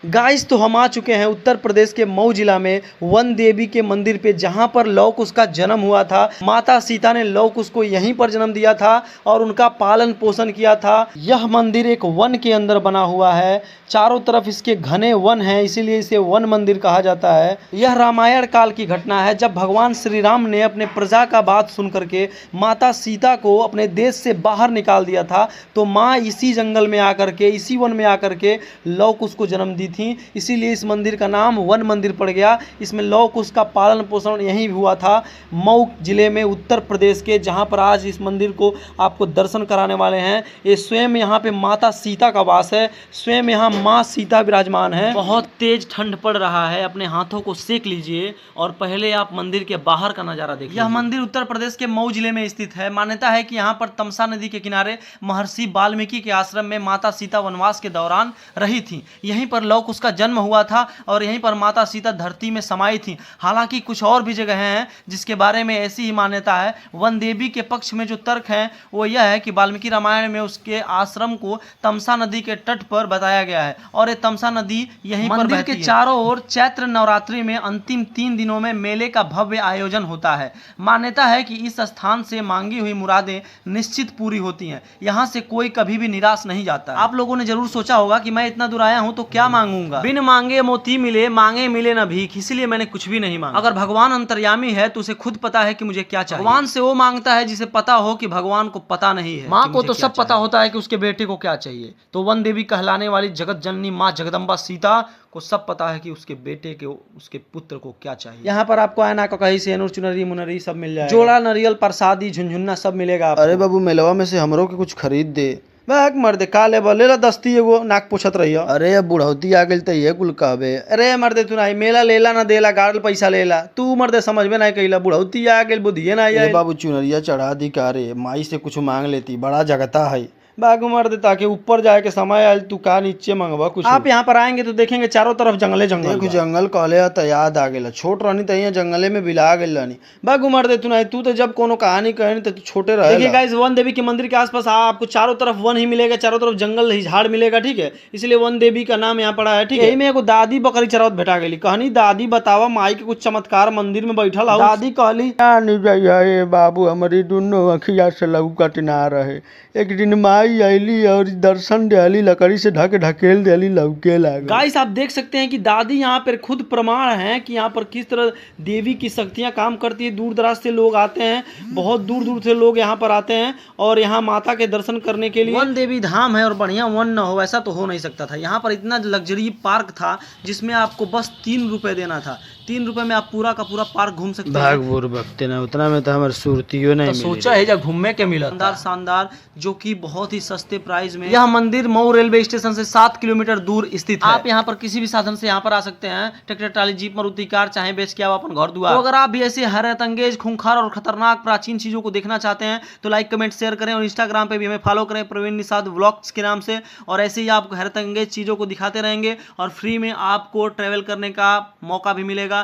Guys तो हम आ चुके हैं उत्तर प्रदेश के मऊ जिला में वन देवी के मंदिर पे, जहां पर लव कुश का जन्म हुआ था। माता सीता ने लव कुश को यहीं पर जन्म दिया था और उनका पालन पोषण किया था। यह मंदिर एक वन के अंदर बना हुआ है, चारों तरफ इसके घने वन हैं, इसीलिए इसे वन मंदिर कहा जाता है। यह रामायण काल की घटना है, जब भगवान श्री राम ने अपने प्रजा का बात सुन करके माता सीता को अपने देश से बाहर निकाल दिया था, तो माँ इसी जंगल में आकर के, इसी वन में आकर के लव कुश को जन्म दी थी। इसीलिए इस मंदिर का नाम वन मंदिर पड़ गया। इसमें लव कुश का पालन पोषण यहीं हुआ था, मऊ जिले में, उत्तर प्रदेश के, जहां पर आज इस मंदिर को आपको दर्शन कराने वाले हैं। ये स्वयं यहाँ पे माता सीता का वास है, स्वयं यहाँ माँ सीता विराजमान है। बहुत तेज ठंड पड़ रहा है, अपने हाथों को सेक लीजिए और पहले आप मंदिर के बाहर का नजारा देखिए। यह मंदिर उत्तर प्रदेश के मऊ जिले में स्थित है। मान्यता है कि यहाँ पर तमसा नदी के किनारे महर्षि वाल्मीकि के आश्रम में माता सीता वनवास के दौरान रही थी। यहीं पर लव कुश का जन्म हुआ था और यहीं पर माता सीता धरती में समाई थी। हालांकि कुछ और भी जगह हैं जिसके बारे में ऐसी ही मान्यता है। वन देवी के पक्ष में जो तर्क है वो यह है कि वाल्मीकि रामायण में उसके आश्रम को तमसा नदी के तट पर बताया गया है और ये तमसा नदी यहीं पर बहती है। मंदिर के चारों ओर चैत्र नवरात्रि में अंतिम 3 दिनों में मेले का भव्य आयोजन होता है। मान्यता है कि इस स्थान से मांगी हुई मुरादें निश्चित पूरी होती हैं। यहाँ से कोई कभी भी निराश नहीं जाता। आप लोगों ने जरूर सोचा होगा कि मैं इतना दूर आया हूँ तो क्या मांगूंगा। बिन मांगे मोती मिले, मांगे मिले न भीख, इसलिए मैंने कुछ भी नहीं मांगा। अगर भगवान अंतर्यामी है तो उसे खुद पता है कि मुझे क्या चाहिए। भगवान से वो मांगता है जिसे पता हो कि भगवान को पता नहीं है। माँ को तो सब पता होता है कि उसके बेटे को क्या चाहिए। तो वन देवी कहलाने वाली जगत जननी माँ जगदम्बा सीता को सब पता है कि उसके बेटे के, उसके पुत्र को क्या चाहिए। यहाँ पर आपको आयना ककही सेनुर चुनरी मुनरी सब मिल जाएगा। जोड़ा नरियल प्रसादी झुनझुन्ना सब मिलेगा। अरे बाबू मेलवा में से हमरो के कुछ खरीद दे। बैग मर्दे का लेबा ले ला दस्ती एगो नाक पूछत रही। अरे अब बुढ़ौती आ गई तो ये कुल कहबे। अरे मर्दे तू नहीं मेला लेला ना देला, गाड़ल पैसा लेला, तू मर्दे समझ में नहीं कहिला। बुढ़ौती आ गई बुद्धिए ना आया। बाबू चुनरिया चढ़ा दी का रे, माई से कुछ मांग लेती, बड़ा जगता है। बाग मार दे ताकि ऊपर जाए के समय आए, तू का नीचे मंगवा कुछ। आप यहाँ पर आएंगे तो देखेंगे चारों तरफ जंगले जंगल। देखो जंगल कहले तो याद आ गया, छोट रहनी तो यहाँ जंगले में बिला गई रहनी। बाग मार दे तू नहीं, तू तो जब कोनो कहानी कहे तो तू छोटे रहे। देखिए गाइस, वन देवी के मंदिर के आसपास आपको चारों तरफ वन ही मिलेगा, चारों तरफ जंगल ही झाड़ मिलेगा, ठीक है। इसलिए वन देवी का नाम यहाँ पड़ा है, ठीक है। यही में एगो दादी बकरी चरावत भेटा गई। कहनी दादी बतावा माई के कुछ चमत्कार मंदिर में बैठल आओ। दादी कहली बाबू हमारी दोनों अखिया से लौकत ना रहे। एक दिन माई आईली और दर्शन दिली, लकड़ी से ढकेल दिली, लौके लगे। गाइस आप देख सकते हैं कि दादी यहाँ पर खुद प्रमाण है कि यहाँ पर किस तरह देवी की शक्तियाँ काम करती है। दूर दराज से लोग आते हैं, बहुत दूर दूर से लोग यहाँ पर आते हैं और यहाँ माता के दर्शन करने के लिए। वन देवी धाम है और बढ़िया वन न हो ऐसा तो हो नहीं सकता था। यहाँ पर इतना लग्जरी पार्क था जिसमें आपको बस 3 रुपए देना था। 3 रुपए में आप पूरा का पूरा पार्क घूम सकते हैं। भागपुर बकते ना उतना में तो हमारे सुरतियों नहीं तो सोचा है जब घूमने के मिला शानदार, जो कि बहुत ही सस्ते प्राइस में। यह मंदिर मऊ रेलवे स्टेशन से 7 किलोमीटर दूर स्थित है। आप यहाँ पर किसी भी साधन से यहाँ पर आ सकते हैं, tractor trolley jeep Maruti car, चाहे बेच के आप अपन घर दुआर। तो अगर आप भी ऐसे हैरत अंगेज खूंखार और खतरनाक प्राचीन चीजों को देखना चाहते हैं तो लाइक कमेंट शेयर करें और इंस्टाग्राम पे भी हमें फॉलो करें प्रवीण निषाद व्लॉग्स के नाम से। और ऐसे ही आप हैरत अंगेज चीजों को दिखाते रहेंगे और फ्री में आपको ट्रेवल करने का मौका भी मिलेगा।